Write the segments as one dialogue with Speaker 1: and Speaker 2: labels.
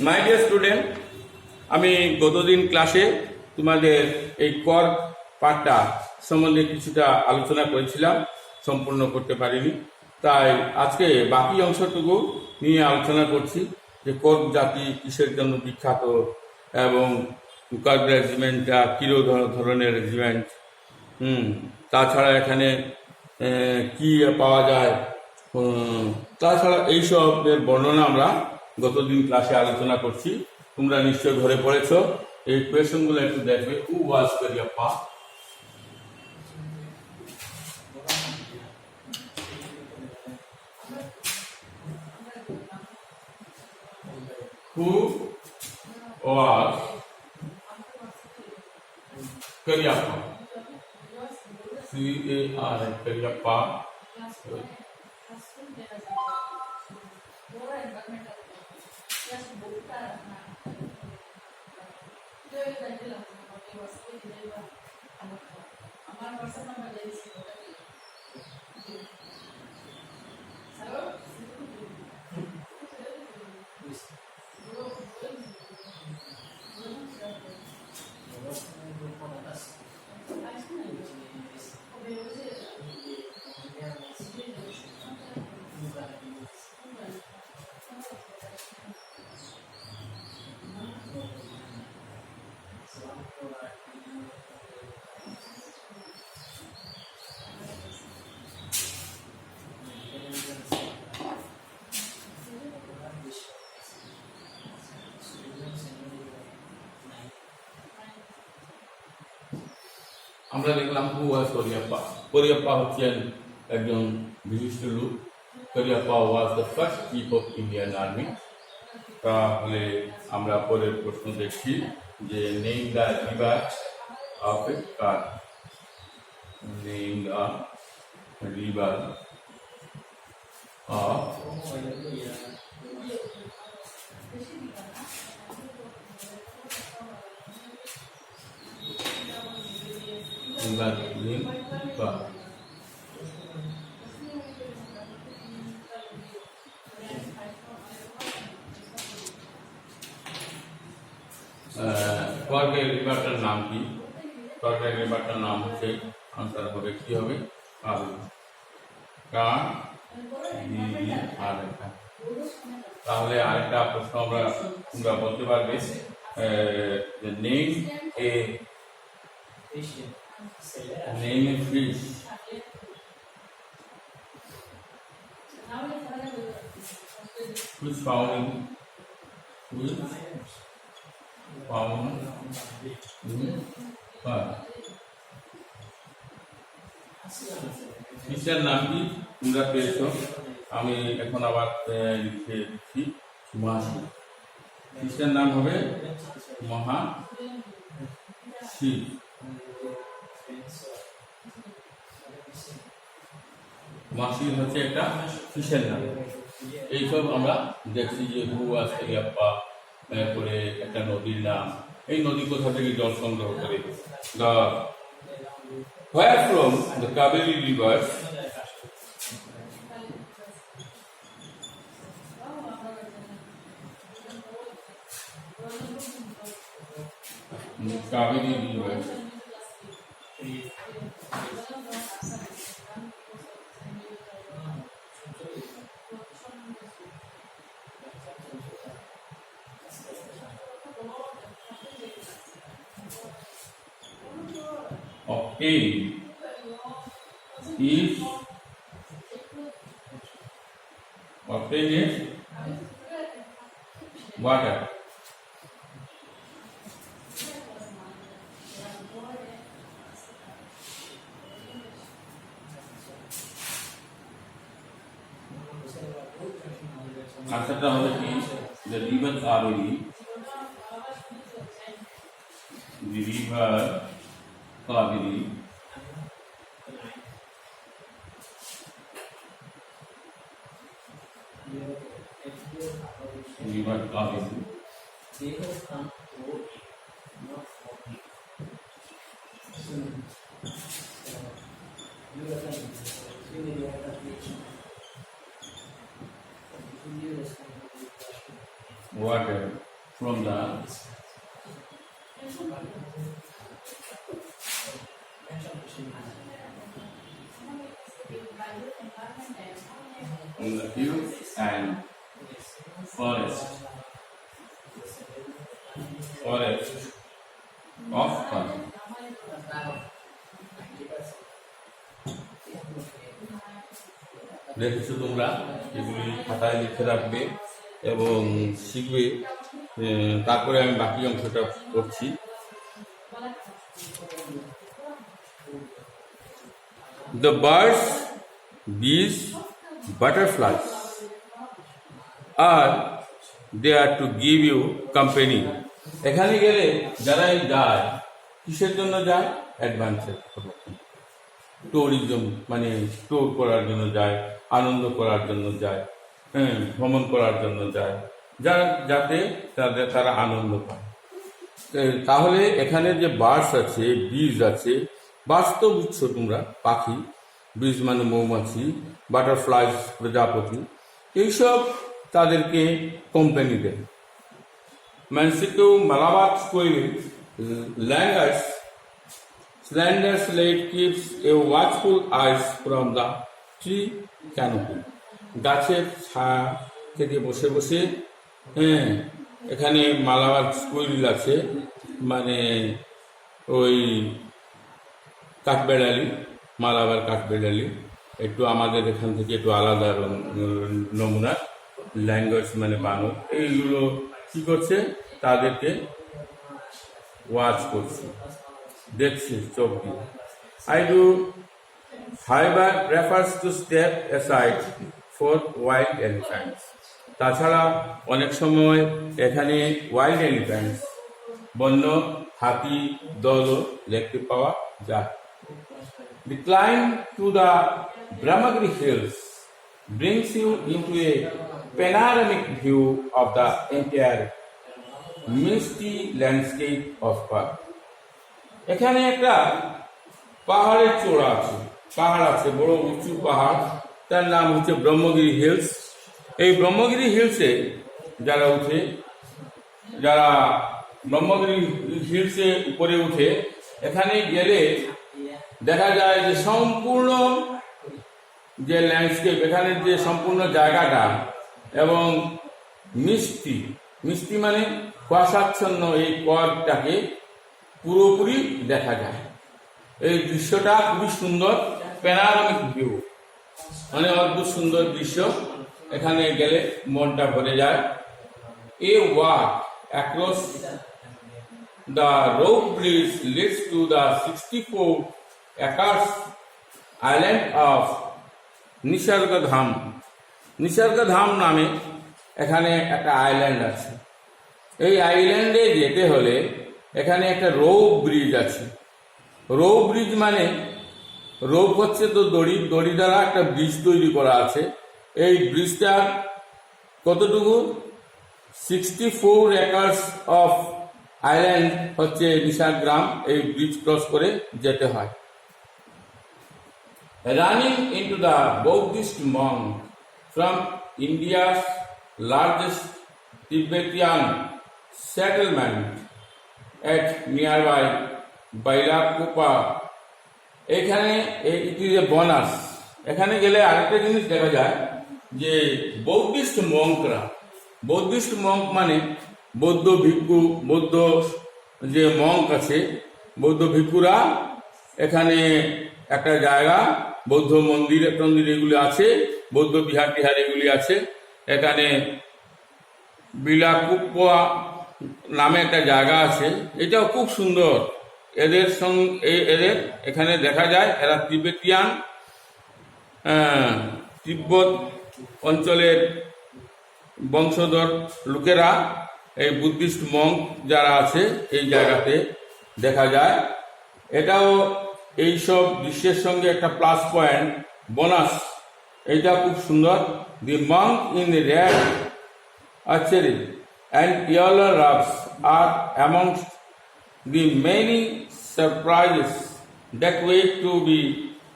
Speaker 1: My dear student, আমি গতদিন ক্লাসে তোমাদের এই কর পাঠটা সম্বন্ধে কিছুটা আলোচনা করেছিলাম, সম্পূর্ণ করতে পারিনি। তাই আজকে বাকি অংশটুকু নিয়ে আলোচনা করছি যে কর জাতি কিসের জন্য বিখ্যাত এবং কর রেজিমেন্টটা কিরো ধরনের রেজিমেন্ট, তাছাড়া এখানে কি পাওয়া যায়, তাছাড়া এইসবের বর্ণনা আমরা গতদিন ক্লাসে আলোচনা করছি। তোমরা নিশ্চয়ই ঘরে পড়েছ। এই কোয়েশনগুলো একটু দেখবে। হু ওয়াজ কারিয়াপ্পা? হু ওয়াজ কারিয়াপ্পা? CAR কারিয়াপ্পা। আমরা দেখলাম হু ওয়াজ কারিয়াপ্পা। কারিয়াপ্পা হচ্ছেন একজন বিশিষ্ট লোক। Cariappa was the first chief of Indian army. তাহলে আমরা পরের প্রশ্ন দেখছি যে name the river of a Coorg. Name the river of কর্গের রিভারটার নাম কি? কর্গের রিভারটার নাম হচ্ছে, আনসার হবে কি হবে? তাহলে আরেকটা প্রশ্ন তোমরা বলতে পারবে, name a fish which found in ফিশের নাম কি তোমরা পেয়েছ? আমি এখন আবার লিখে দিচ্ছি মাছি। ফিশের নাম হবে মহাশি। মাছি হচ্ছে একটা ফিশের নাম। এইসব আমরা দেখছি যে হু ওয়াজ কারিয়াপ্পা, তারপরে একটা নদীর নাম। এই নদী কোথা থেকে জল সংগ্রহ করে? Where from the Kaveri river Kaveri river obtained is water. আনসারটা হবে কি? The river Kaveri, the river Kaveri river Kaveri water from the hills and forest of Kor. দেখেছো তোমরা, এগুলি খাতায় লিখে রাখবে এবং শিখবে। তারপরে আমি বাকি অংশটা করছি। The birds, bees, butterflies are there to give you company. এখানে গেলে যারাই যায়, কিসের জন্য যায়? অ্যাডভেঞ্চার, ট্যুরিজম মানে ট্যুর করার জন্য যায়, আনন্দ করার জন্য যায়, ভ্রমণ করার জন্য যায়, যাতে তারা আনন্দ পায়। তাহলে এখানে যে বার্ডস আছে, বীজ আছে, বার্ডস তো বুঝছো তোমরা, পাখি, বীজ মানে মৌমাছি, বাটারফ্লাইজ প্রজাপতি, এইসব তাদেরকে কোম্পানি দেয়। Mansito Malabar squirrel languors slender slate keeps a watchful eyes from the tree canopy. গাছের ছায়া থেকে বসে বসে, এখানে মালাবার স্কুইল আছে, মানে ওই কাঠবেড়ালি, মালাবার কাঠবেড়ালি, একটু আমাদের এখান থেকে একটু আলাদা নমুনা। ল্যাঙ্গুয়েজ মানে বানর, এইগুলো কি করছে? তাদেরকে ওয়াচ করছে, দেখছে চোখ দিয়ে। I do, however, prefers to step aside for wild elephants. তাছাড়া অনেক সময় এখানে ওয়াইল্ড এলিফ্যান্টস, বন্য হাতি দলও দেখতে পাওয়া যায়। The climb to the Brahmagiri Hills brings you into a panoramic view of the entire misty landscape of Kor. এখানে একটা পাহাড়ের চূড়া আছে, পাহাড় আছে, বড় উঁচু পাহাড়, তার নাম হচ্ছে ব্রহ্মগিরি হিলস। এই ব্রহ্মগিরি হিলসে যারা উঠে, যারা ব্রহ্মগিরি হিলসে উপরে উঠে, এখানে গেলে দেখা যায় যে সম্পূর্ণ যে ল্যান্ডস্কেপ, এখানে যে সম্পূর্ণ জায়গাটা এবং মিষ্টি, মিষ্টি মানে কুয়াশাচ্ছন্ন এই করটাকে পুরোপুরি দেখা যায়। এই দৃশ্যটা খুবই সুন্দর, প্যানোরামিক ভিউ, মানে অদ্ভুত সুন্দর দৃশ্য। এখানে গেলে মনটা ভরে যায়। A walk across the rope bridge leads to the 64 acres island of নিসর্গধাম। নিসর্গধাম নামে এখানে একটা আইল্যান্ড আছে। এই আইল্যান্ডে যেতে হলে এখানে একটা রোপ ব্রিজ আছে। রোপ ব্রিজ মানে, রোপ হচ্ছে তো দড়ি, দড়ি দ্বারা একটা ব্রিজ তৈরি করা আছে। এই ব্রিজটার কতটুকু? 64 acres অফ আইল্যান্ড হচ্ছে নিসর্গগ্রাম। এই ব্রিজ ক্রস করে যেতে হয়। Running into the Buddhist monk from India's largest Tibetan settlement at nearby Bailakupa. এখানে it is a bonus. এখানে গেলে আরেকটা জিনিস দেখা যায় যে বৌদ্ধিস্ট মঙ্করা, বৌদ্ধিস্ট মঙ্ক মানে বৌদ্ধ ভিক্ষু, বৌদ্ধ যে মঙ্ক আছে, বৌদ্ধ ভিক্ষুরা এখানে একটা জায়গা, বৌদ্ধ মন্দির টন্দির এগুলি আছে, বৌদ্ধ বিহার টিহার এগুলি আছে। এখানে বিলাকুপা নামে একটা জায়গা আছে, এটাও খুব সুন্দর। এদের সঙ্গে এদের এখানে দেখা যায় এরা তিবেতিয়ান, তিব্বত অঞ্চলের বংশধর লোকেরা, এই বুদ্ধিস্ট মঙ্ক যারা আছে এই জায়গাতে দেখা যায়। এটাও এইসব দৃশ্যের সঙ্গে একটা প্লাস পয়েন্ট, বোনাস। এটা খুব সুন্দর। The monk in red archery and yellow robes are amongst the many surprises that wait to be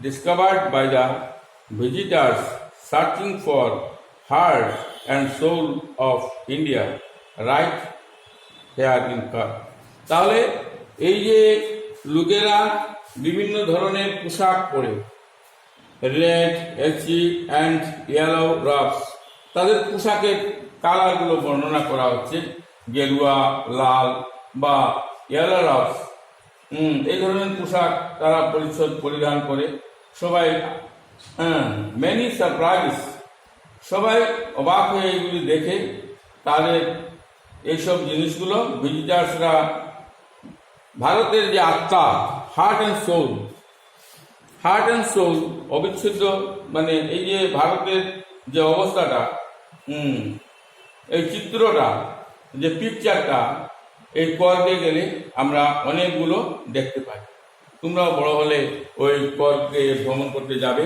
Speaker 1: discovered by the visitors searching for heart and soul of India right here in cut. তাহলে এই যে লোকেরা বিভিন্ন ধরনের পোশাক পরে, red, এচি and yellow রবস, তাদের পোশাকের কালারগুলো বর্ণনা করা হচ্ছে, গেরুয়া, লাল বা ইয়েলো রবস। এই ধরনের পোশাক তারা পরিধান করে। সবাই মেনি সারপ্রাইজ, সবাই অবাক হয়ে এগুলি দেখে। তাদের এইসব জিনিসগুলো ভিজিটার্সরা, ভারতের যে আত্মা, হার্ট অ্যান্ড সোল অবিচ্ছেদ্য, মানে এই যে ভারতের যে অবস্থাটা, এই চিত্রটা, যে পিকচারটা, এই কর্গে গেলে আমরা অনেকগুলো দেখতে পাই। তোমরাও বড় হলে ওই কর্গে ভ্রমণ করতে যাবে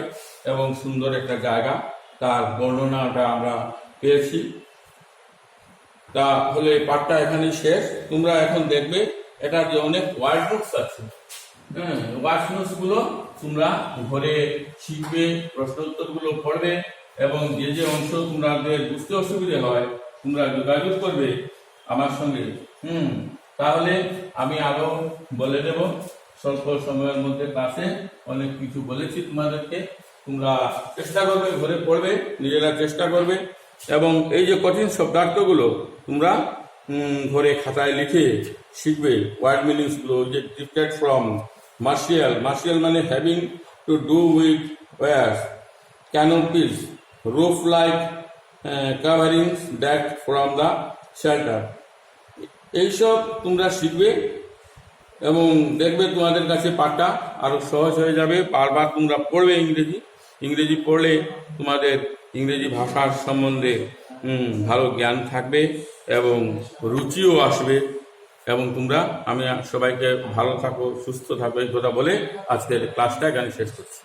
Speaker 1: এবং সুন্দর একটা জায়গা, তার বর্ণনাটা আমরা পেয়েছি। তাহলে পাঠটা এখানেই শেষ। তোমরা এখন দেখবে এটা যে অনেক ওয়ার্ড নোটস আছে, ওয়ার্ড নোটস গুলো তোমরা ঘরে শিখবে, প্রশ্ন উত্তর গুলো পড়বে এবং যে যে অংশ তোমাদের বুঝতে অসুবিধে হয় তোমরা যোগাযোগ করবে আমার সঙ্গে। তাহলে আমি আরো বলে দেব স্বল্প সময়ের মধ্যে। ক্লাসে অনেক কিছু বলেছি তোমাদেরকে, তোমরা চেষ্টা করবে, ঘরে পড়বে, নিজেরা চেষ্টা করবে এবং এই যে কঠিন শব্দার্থগুলো তোমরা ঘরে খাতায় লিখে শিখবে। ওয়ার্ড মিনিংস গুলো, যে ডিফারেন্ট ফ্রম, মার্শিয়াল মানে having to do with wars, canopies, roof like coverings that from the shelter. এইসব তোমরা শিখবে এবং দেখবে তোমাদের কাছে পাঠটা আরো সহজ হয়ে যাবে। বারবার তোমরা পড়বে ইংরেজি পড়লে তোমাদের ইংরেজি ভাষার সম্বন্ধে ভালো জ্ঞান থাকবে এবং রুচিও আসবে। এবং তোমরা, আমি সবাইকে ভালো থাকো, সুস্থ থাকো এই কথা বলে আজকের ক্লাসটা এখানে শেষ করছি।